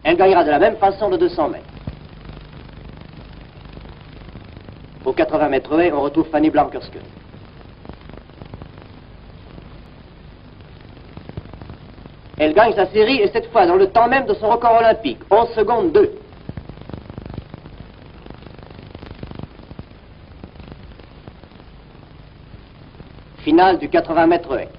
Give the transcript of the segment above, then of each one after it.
Elle gagnera de la même façon le 200 mètres. Au 80 mètres haies, on retrouve Fanny Blankers-Koen. Elle gagne sa série et cette fois dans le temps même de son record olympique, 11 secondes 2. Finale du 80 mètres haies.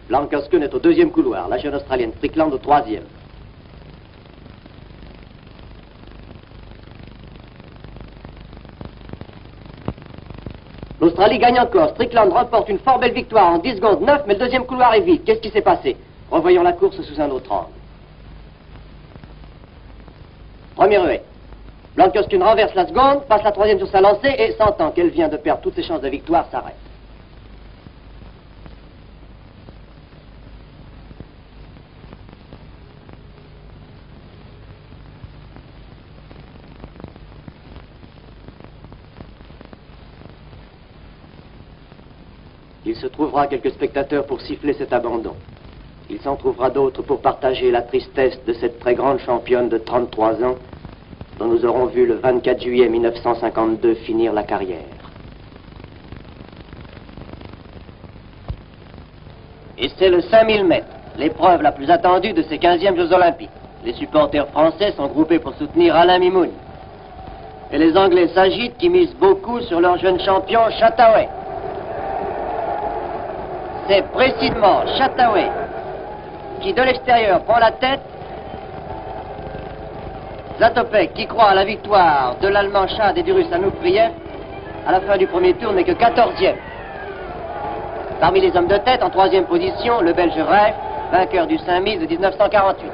Blankers-Koen est au deuxième couloir, la jeune Australienne Strickland au troisième. L'Australie gagne encore. Strickland remporte une fort belle victoire en 10 secondes 9, mais le deuxième couloir est vide. Qu'est-ce qui s'est passé? Revoyons la course sous un autre angle. Première haie. Blankers-Koen renverse la seconde, passe la troisième sur sa lancée et, sentant qu'elle vient de perdre toutes ses chances de victoire, s'arrête. Il se trouvera quelques spectateurs pour siffler cet abandon. Il s'en trouvera d'autres pour partager la tristesse de cette très grande championne de 33 ans dont nous aurons vu le 24 juillet 1952 finir la carrière. Et c'est le 5000 mètres, l'épreuve la plus attendue de ces 15e Jeux Olympiques. Les supporters français sont groupés pour soutenir Alain Mimoun. Et les Anglais s'agitent qui misent beaucoup sur leur jeune champion Chataway. C'est précisément Chataway qui, de l'extérieur, prend la tête. Zatopek, qui croit à la victoire de l'Allemand Chad et du Russe Anoufriev, à la fin du premier tour n'est que 14e. Parmi les hommes de tête, en troisième position, le Belge Reif, vainqueur du 5000 de 1948.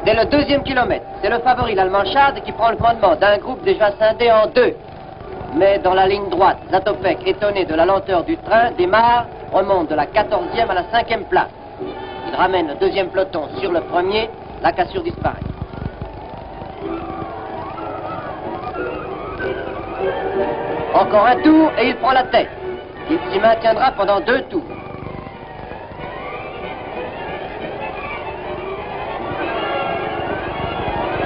Dès le deuxième kilomètre, c'est le favori, l'Allemand Chad, qui prend le commandement d'un groupe déjà scindé en deux. Mais dans la ligne droite, Zatopek, étonné de la lenteur du train, démarre, remonte de la 14e à la 5e place. Il ramène le deuxième peloton sur le premier, la cassure disparaît. Encore un tour et il prend la tête. Il s'y maintiendra pendant 2 tours.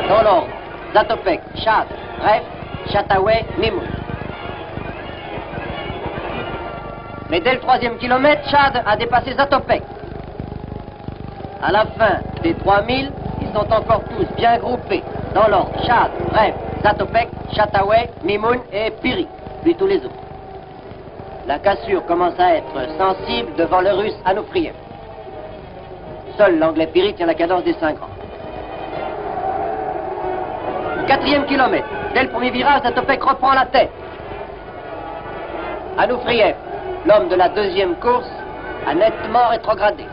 Dans l'ordre, Zatopek, Chad, Reif, Chataway, Mimoun. Mais dès le 3e kilomètre, Chad a dépassé Zatopek. À la fin des 3000, ils sont encore tous bien groupés. Dans l'ordre, Chad, Reif, Zatopek, Chataway, Mimoun et Piri, puis tous les autres. La cassure commence à être sensible devant le Russe Anoufriev. Seul l'Anglais Piri tient la cadence des 5 ans. Au 4e kilomètre, dès le premier virage, Zatopek reprend la tête. Anoufriev, l'homme de la deuxième course, a nettement rétrogradé.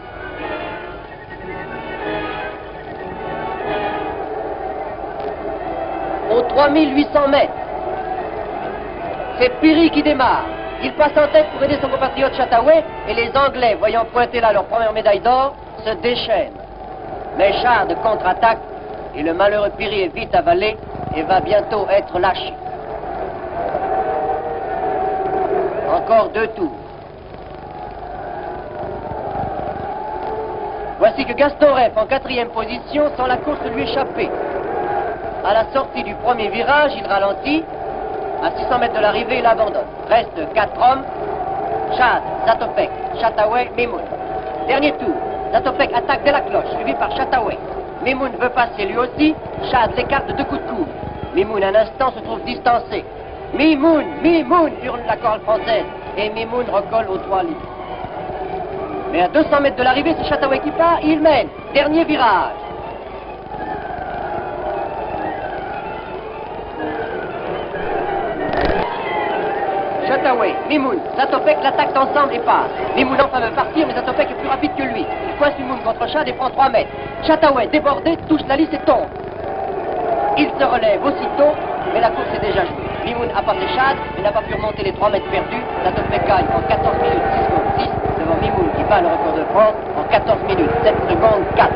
Aux 3800 mètres, c'est Piri qui démarre. Il passe en tête pour aider son compatriote Chataway et les Anglais, voyant pointer là leur première médaille d'or, se déchaînent. Mais Chad contre-attaque et le malheureux Piri est vite avalé et va bientôt être lâché. Encore 2 tours. Voici que Gaston Reif, en 4e position, sent la course lui échapper. À la sortie du premier virage, il ralentit. À 600 mètres de l'arrivée, il abandonne. Reste 4 hommes. Chad, Zatopek, Chataway, Mimoun. Dernier tour. Zatopek attaque dès la cloche, suivi par Chataway. Mimoun veut passer lui aussi. Chad l'écarte de 2 coups de coude. Mimoun, un instant, se trouve distancé. Mimoun, Mimoun, hurle la chorale française. Et Mimoun recolle aux 3 livres. Mais à 200 mètres de l'arrivée, c'est Chataway qui part. Il mène. Dernier virage. Chataway, Mimoun, Zatopek l'attaquent ensemble et passe. Mimoun enfin veut partir, mais Zatopek est plus rapide que lui. Il coince Mimoun contre Chad et prend 3 mètres. Chataway, débordé, touche la lisse et tombe. Il se relève aussitôt, mais la course est déjà jouée. Mimoun a passé Chad, mais n'a pas pu remonter les 3 mètres perdus. Zatopek gagne en 14 minutes 6 secondes 10 devant Mimoun qui bat le record de France en 14 minutes 7 secondes 4.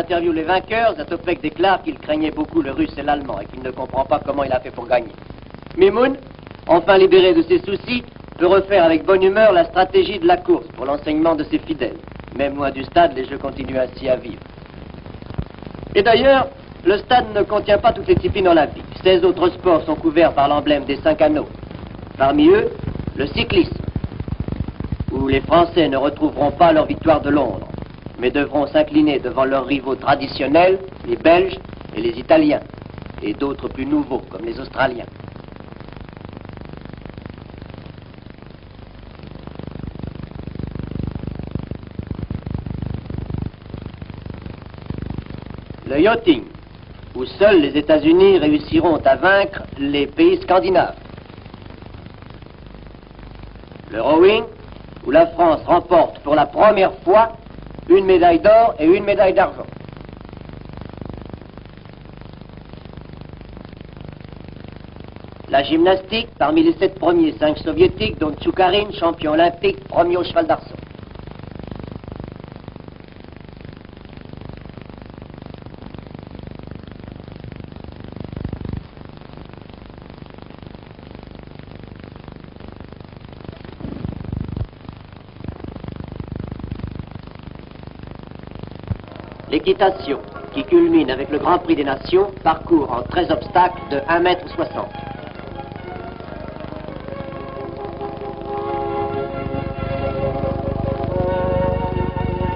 interviewe les vainqueurs, Zatopek déclare qu'il craignait beaucoup le russe et l'allemand et qu'il ne comprend pas comment il a fait pour gagner. Mimoun, enfin libéré de ses soucis, peut refaire avec bonne humeur la stratégie de la course pour l'enseignement de ses fidèles. Même loin du stade, les jeux continuent ainsi à vivre. Et d'ailleurs, le stade ne contient pas toutes les disciplines olympiques. 16 autres sports sont couverts par l'emblème des 5 anneaux. Parmi eux, le cyclisme, où les Français ne retrouveront pas leur victoire de Londres, mais devront s'incliner devant leurs rivaux traditionnels, les Belges et les Italiens, et d'autres plus nouveaux, comme les Australiens. Le yachting, où seuls les États-Unis réussiront à vaincre les pays scandinaves. Le rowing, où la France remporte pour la première fois une médaille d'or et une médaille d'argent. La gymnastique, parmi les 7 premiers, 5 soviétiques, dont Tchoukharine, champion olympique, premier au cheval d'arçon. L'équitation, qui culmine avec le Grand Prix des Nations, parcourt en 13 obstacles de 1,60 m.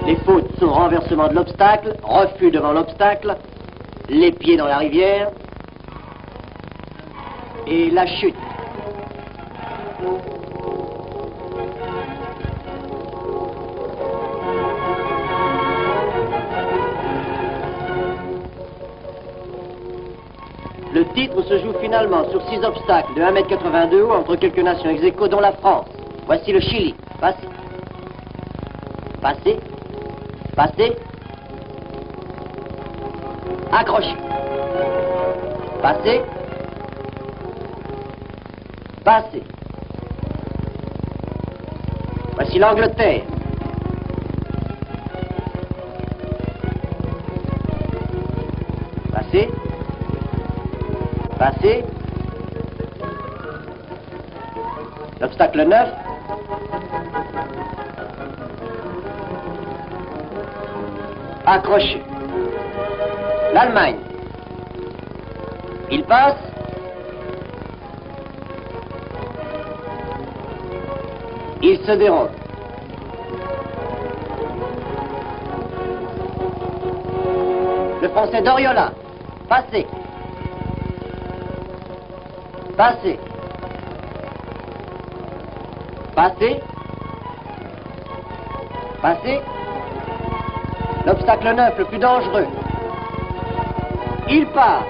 Les fautes sont renversement de l'obstacle, refus devant l'obstacle, les pieds dans la rivière et la chute. Le titre se joue finalement sur 6 obstacles de 1,82 m haut entre quelques nations ex aequo, dont la France. Voici le Chili. Passez. Passez. Passez. Accrochez. Passez. Passez. Voici l'Angleterre. Passez. Passez. L'obstacle 9. Accroché. L'Allemagne. Il passe. Il se dérobe. Le Français Doriola. Passez. Passez. Passez. Passez. L'obstacle 9, le plus dangereux. Il part.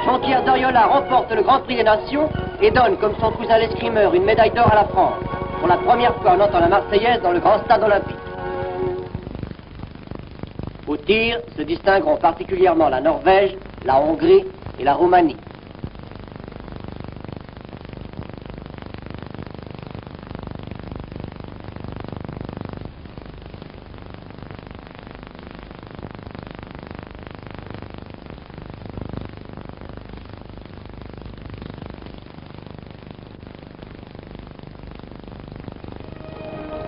Jean-Pierre Doriola remporte le Grand Prix des Nations et donne, comme son cousin l'escrimeur, une médaille d'or à la France. Pour la première fois, on entend la Marseillaise dans le grand stade olympique. Au tir se distingueront particulièrement la Norvège, la Hongrie et la Roumanie.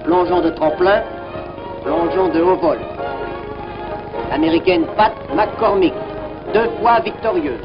Plongeon de tremplin, plongeon de haut vol. L'américaine Pat McCormick, 2 fois victorieuse.